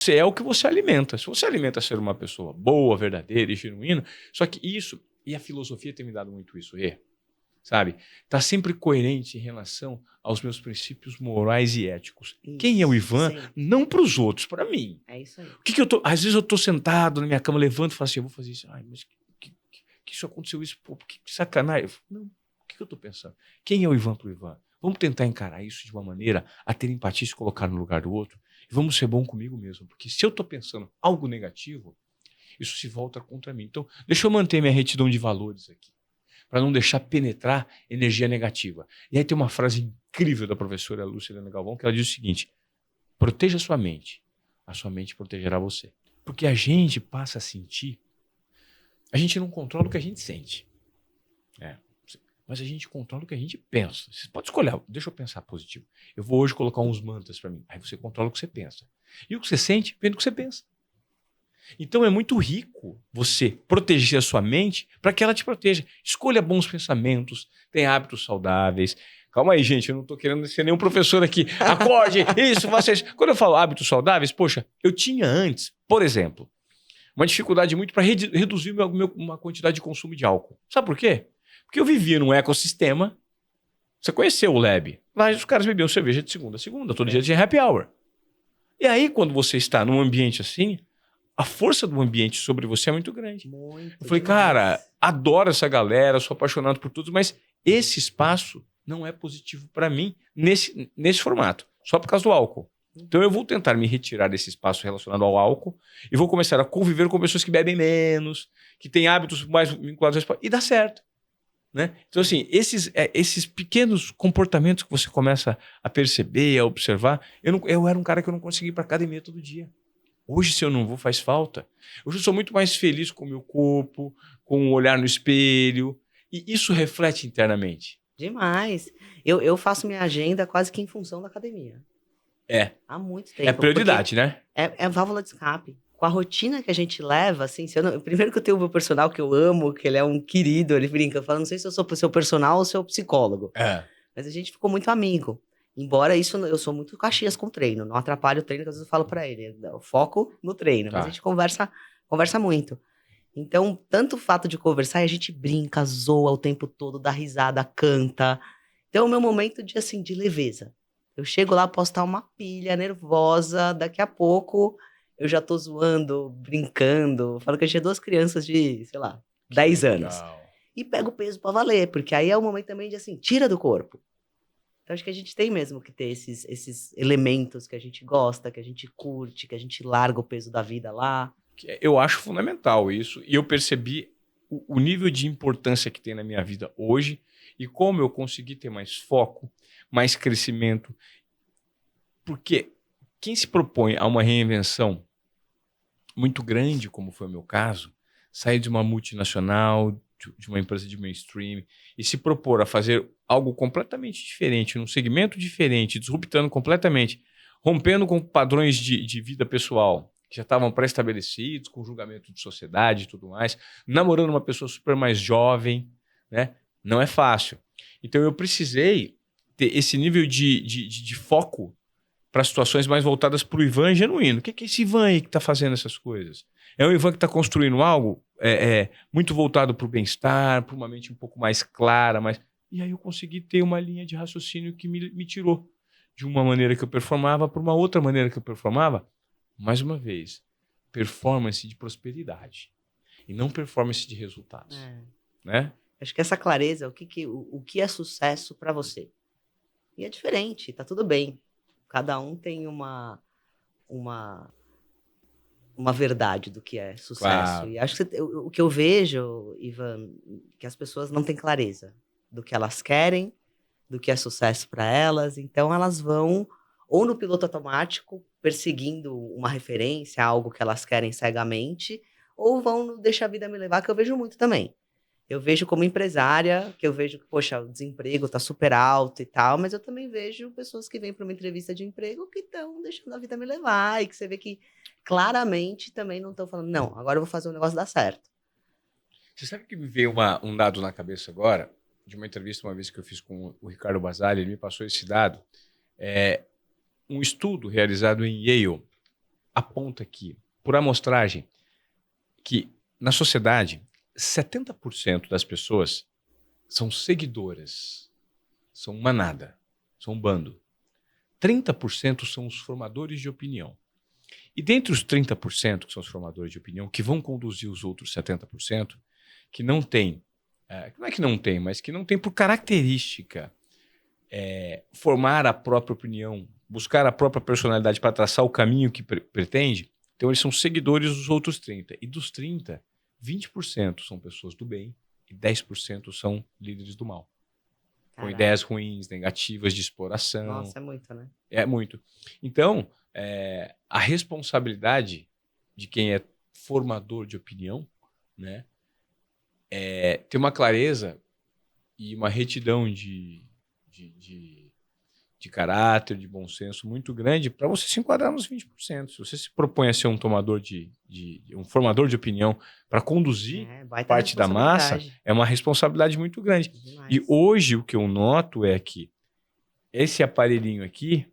Você é o que você alimenta. Se você alimenta ser uma pessoa boa, verdadeira e genuína, só que isso, e a filosofia tem me dado muito isso, sabe? Tá sempre coerente em relação aos meus princípios morais e éticos. Isso, Quem é o Ivan? sim. Não para os outros, para mim. É isso aí. O que eu tô? Às vezes eu tô sentado na minha cama, levanto e falo assim, eu vou fazer isso. Ai, mas que isso aconteceu isso? Pô, que sacanagem. Não, o que eu tô pensando? Quem é o Ivan pro Ivan? Vamos tentar encarar isso de uma maneira a ter empatia e se colocar no lugar do outro. E vamos ser bom comigo mesmo. Porque se eu tô pensando algo negativo, isso se volta contra mim. Então, deixa eu manter minha retidão de valores aqui, para não deixar penetrar energia negativa. E aí tem uma frase incrível da professora Lúcia Helena Galvão, que ela diz o seguinte: proteja a sua mente protegerá você. Porque a gente passa a sentir, a gente não controla o que a gente sente. Mas a gente controla o que a gente pensa. Você pode escolher, deixa eu pensar positivo. Eu vou hoje colocar uns mantras para mim. Aí você controla o que você pensa. E o que você sente, vem do que você pensa. Então é muito rico você proteger a sua mente para que ela te proteja. Escolha bons pensamentos, tenha hábitos saudáveis. Calma aí, gente, eu não estou querendo ser nenhum professor aqui. Acorde, isso, vocês. Quando eu falo hábitos saudáveis, poxa, eu tinha antes, por exemplo, uma dificuldade muito para reduzir uma quantidade de consumo de álcool. Sabe por quê? Porque eu vivia num ecossistema. Você conheceu o Lab? Lá os caras bebiam cerveja de segunda a segunda, todo dia tinha happy hour. E aí, quando você está num ambiente assim, a força do ambiente sobre você é muito grande. Eu falei, cara, adoro essa galera, sou apaixonado por tudo, mas esse espaço não é positivo para mim nesse formato, só por causa do álcool. Então eu vou tentar me retirar desse espaço relacionado ao álcool e vou começar a conviver com pessoas que bebem menos, que têm hábitos mais vinculados ao esporte, e dá certo. Né? Então, assim, esses pequenos comportamentos que você começa a perceber, a observar, eu era um cara que eu não conseguia ir para academia todo dia. Hoje, se eu não vou, faz falta. Hoje eu sou muito mais feliz com o meu corpo, com o olhar no espelho, e isso reflete internamente. Demais. Eu faço minha agenda quase que em função da academia. Há muito tempo. É prioridade, né? É válvula de escape. Com a rotina que a gente leva, assim, primeiro que eu tenho o meu personal que eu amo, que ele é um querido, ele brinca, fala, não sei se eu sou seu personal ou seu psicólogo. Mas a gente ficou muito amigo. Embora isso, eu sou muito Caxias com treino, não atrapalho o treino, que às vezes eu falo pra ele, eu foco no treino, mas a gente conversa muito. Então, tanto o fato de conversar, a gente brinca, zoa o tempo todo, dá risada, canta. Então, é o meu momento de leveza. Eu chego lá, posso estar uma pilha, nervosa, daqui a pouco eu já tô zoando, brincando. Falo que eu tinha 2 crianças de, sei lá, 10 anos. E pego o peso pra valer, porque aí é o momento também de, assim, tira do corpo. Então, acho que a gente tem mesmo que ter esses elementos que a gente gosta, que a gente curte, que a gente larga o peso da vida lá. Eu acho fundamental isso, e eu percebi o nível de importância que tem na minha vida hoje e como eu consegui ter mais foco, mais crescimento. Porque quem se propõe a uma reinvenção muito grande, como foi o meu caso, sair de uma multinacional, de uma empresa de mainstream, e se propor a fazer algo completamente diferente, num segmento diferente, disruptando completamente, rompendo com padrões de vida pessoal, que já estavam pré-estabelecidos, com julgamento de sociedade e tudo mais, namorando uma pessoa super mais jovem, né? Não é fácil. Então eu precisei ter esse nível de foco para situações mais voltadas para o Ivan genuíno. O que é esse Ivan aí que está fazendo essas coisas? É um Ivan que está construindo algo muito voltado para o bem-estar, para uma mente um pouco mais clara. E aí eu consegui ter uma linha de raciocínio que me tirou de uma maneira que eu performava para uma outra maneira que eu performava. Mais uma vez, performance de prosperidade e não performance de resultados. Né? Acho que essa clareza, o que é sucesso para você? E é diferente, tá tudo bem. Cada um tem uma verdade do que é sucesso. Claro. E acho que o que eu vejo, Ivan, que as pessoas não têm clareza do que elas querem, do que é sucesso para elas. Então elas vão ou no piloto automático, perseguindo uma referência, algo que elas querem cegamente, ou vão no deixa a vida me levar, que eu vejo muito também. Eu vejo como empresária, que eu vejo que, poxa, o desemprego está super alto e tal, mas eu também vejo pessoas que vêm para uma entrevista de emprego que estão deixando a vida me levar, e que você vê que claramente também não estão falando, não, agora eu vou fazer o negócio dar certo. Você sabe que me veio um dado na cabeça agora, de uma entrevista uma vez que eu fiz com o Ricardo Basali, ele me passou esse dado. Um estudo realizado em Yale aponta aqui, por amostragem, que na sociedade, 70% das pessoas são seguidoras, são manada, são um bando. 30% são os formadores de opinião. E dentre os 30% que são os formadores de opinião, que vão conduzir os outros 70%, que não tem, não é que não tem, mas que não tem por característica formar a própria opinião, buscar a própria personalidade para traçar o caminho que pretende, então eles são seguidores dos outros 30%. E dos 30%, 20% são pessoas do bem e 10% são líderes do mal. Com ideias ruins, negativas, de exploração. Nossa, é muito, né? É muito. Então, a responsabilidade de quem é formador de opinião, né, ter uma clareza e uma retidão de caráter, de bom senso muito grande para você se enquadrar nos 20%. Se você se propõe a ser um um formador de opinião para conduzir parte da massa, é uma responsabilidade muito grande. Demais. E hoje o que eu noto é que esse aparelhinho aqui,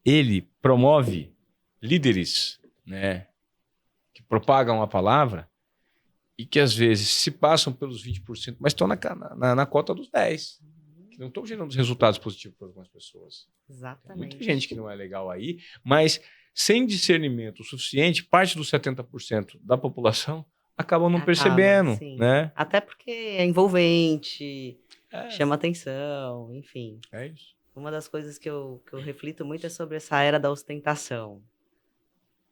ele promove líderes, né, que propagam a palavra e que às vezes se passam pelos 20%, mas estão na cota dos 10%. Que não estão gerando resultados positivos para algumas pessoas. Exatamente. Tem muita gente que não é legal aí, mas sem discernimento suficiente, parte dos 70% da população acabam não percebendo, sim. Né? Até porque é envolvente, chama atenção, enfim. É isso. Uma das coisas que eu reflito muito é sobre essa era da ostentação.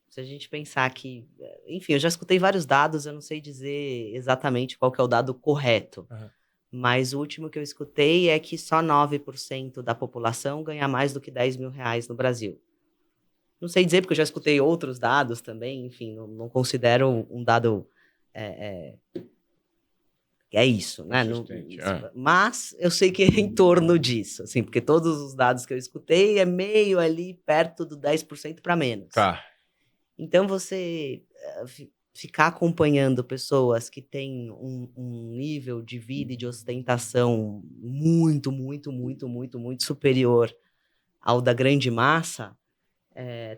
Se a gente pensar que... Enfim, eu já escutei vários dados, eu não sei dizer exatamente qual que é o dado correto. Uhum. Mas o último que eu escutei é que só 9% da população ganha mais do que 10 mil reais no Brasil. Não sei dizer, porque eu já escutei outros dados também, enfim, não considero um dado... É isso, né? Mas eu sei que é em torno disso, assim, porque todos os dados que eu escutei é meio ali perto do 10% para menos. Tá. Então, você ficar acompanhando pessoas que têm um nível de vida e de ostentação muito, muito, muito, muito, muito superior ao da grande massa,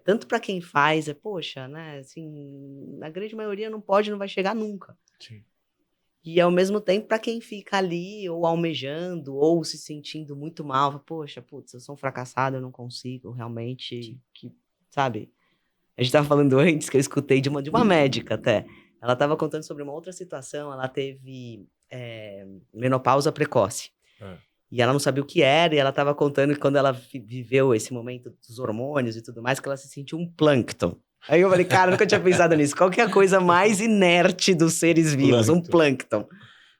tanto para quem faz, poxa, né, assim, a grande maioria não vai chegar nunca. Sim. E, ao mesmo tempo, para quem fica ali ou almejando ou se sentindo muito mal, poxa, putz, eu sou um fracassado, eu não consigo realmente, sabe... A gente estava falando antes, que eu escutei de uma médica até. Ela estava contando sobre uma outra situação. Ela teve menopausa precoce. E ela não sabia o que era. E ela estava contando que quando ela viveu esse momento dos hormônios e tudo mais, que ela se sentiu um plâncton. Aí eu falei, cara, eu nunca tinha pensado nisso. Qual que é a coisa mais inerte dos seres vivos? Um plâncton.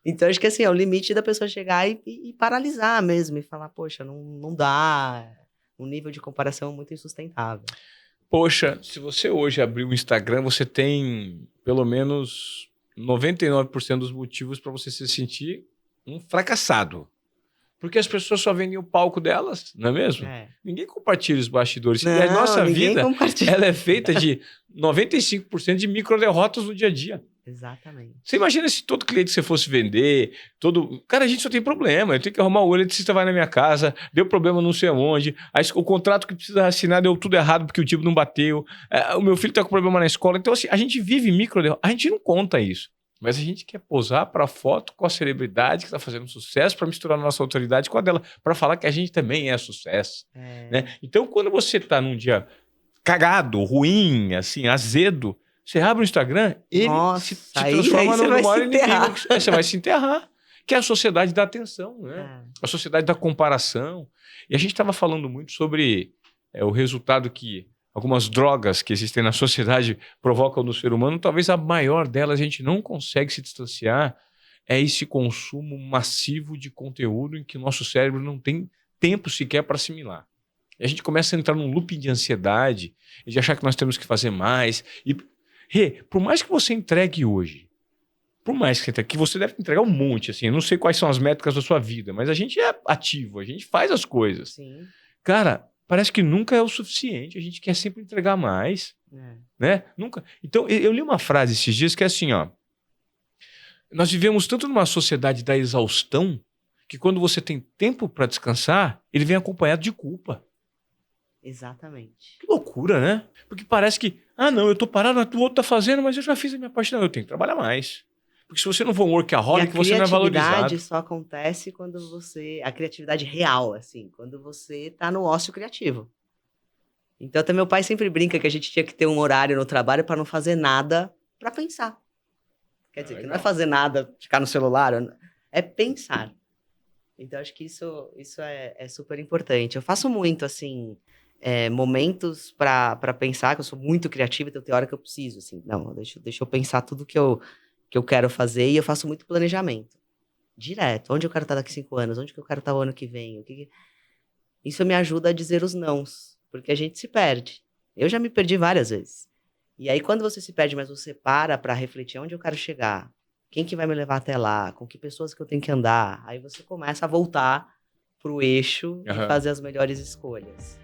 Então, acho que assim, é o limite da pessoa chegar e paralisar mesmo. E falar, poxa, não dá. Um nível de comparação muito insustentável. Poxa, se você hoje abrir o Instagram, você tem pelo menos 99% dos motivos para você se sentir um fracassado. Porque as pessoas só vendem o palco delas, não é mesmo? Ninguém compartilha os bastidores. Não, e a nossa vida, compartilha. ela é feita de 95% de micro-derrotas no dia a dia. Exatamente. Você imagina se todo cliente que você fosse vender, Cara, a gente só tem problema. Eu tenho que arrumar o eletricista vai na minha casa, deu problema não sei aonde, o contrato que precisa assinar deu tudo errado porque o tipo não bateu, o meu filho tá com problema na escola. Então, assim, a gente vive a gente não conta isso. Mas a gente quer posar para foto com a celebridade que está fazendo sucesso, para misturar a nossa autoridade com a dela, para falar que a gente também é sucesso. Né? Então, quando você está num dia cagado, ruim, assim, azedo, você abre o Instagram, ele se transforma no maior inimigo. Você vai se enterrar. Que é a sociedade da atenção, né? A sociedade da comparação. E a gente estava falando muito sobre o resultado que algumas drogas que existem na sociedade provocam no ser humano. Talvez a maior delas a gente não consegue se distanciar é esse consumo massivo de conteúdo em que o nosso cérebro não tem tempo sequer para assimilar. E a gente começa a entrar num looping de ansiedade e de achar que nós temos que fazer mais. E por mais que você entregue hoje, que você deve entregar um monte, assim, eu não sei quais são as métricas da sua vida, mas a gente é ativo, a gente faz as coisas. Sim. Cara, parece que nunca é o suficiente, a gente quer sempre entregar mais, né? Nunca. Então, eu li uma frase esses dias que é assim, ó, nós vivemos tanto numa sociedade da exaustão que quando você tem tempo para descansar, ele vem acompanhado de culpa. Exatamente. Que loucura, né? Porque parece que, não, eu tô parado, o outro tá fazendo, mas eu já fiz a minha parte. Não, eu tenho que trabalhar mais. Porque se você não for um workaholic, você não é valorizado. A criatividade só acontece quando você... A criatividade real, assim, quando você tá no ócio criativo. Então, até meu pai sempre brinca que a gente tinha que ter um horário no trabalho para não fazer nada para pensar. Quer dizer, que não é fazer nada, ficar no celular, é pensar. Então, acho que isso é super importante. Eu faço muito, assim, momentos para pensar, que eu sou muito criativa, então tem hora que eu preciso, assim, não, deixa eu pensar tudo que eu quero fazer, e eu faço muito planejamento. Direto. Onde eu quero estar daqui 5 anos? Onde que eu quero estar o ano que vem? Isso me ajuda a dizer os nãos, porque a gente se perde. Eu já me perdi várias vezes. E aí, quando você se perde, mas você para refletir onde eu quero chegar, quem que vai me levar até lá, com que pessoas que eu tenho que andar, aí você começa a voltar pro eixo e fazer as melhores escolhas.